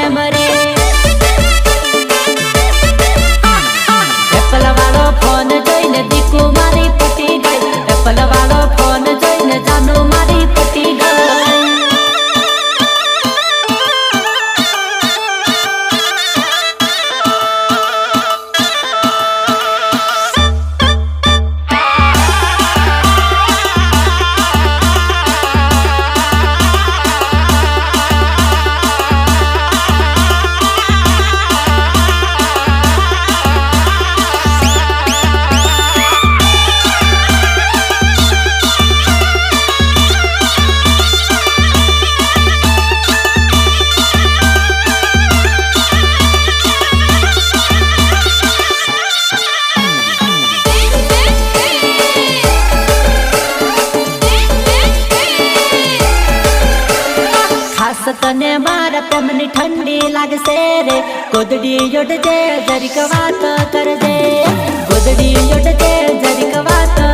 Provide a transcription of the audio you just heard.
પ્રેમ રે એપલ વાળો ફોન જોઈને દીકુ મારી પટી ગઈ એપલ વાળો ફોન જોઈને જાનુ મારી પટી ગઈ તને મારા પ્રેમની ઠંડી લાગશે રે ગોદડી યોડજે જરીક વાત કરજે ગોદડી યોડજે જરીક વાત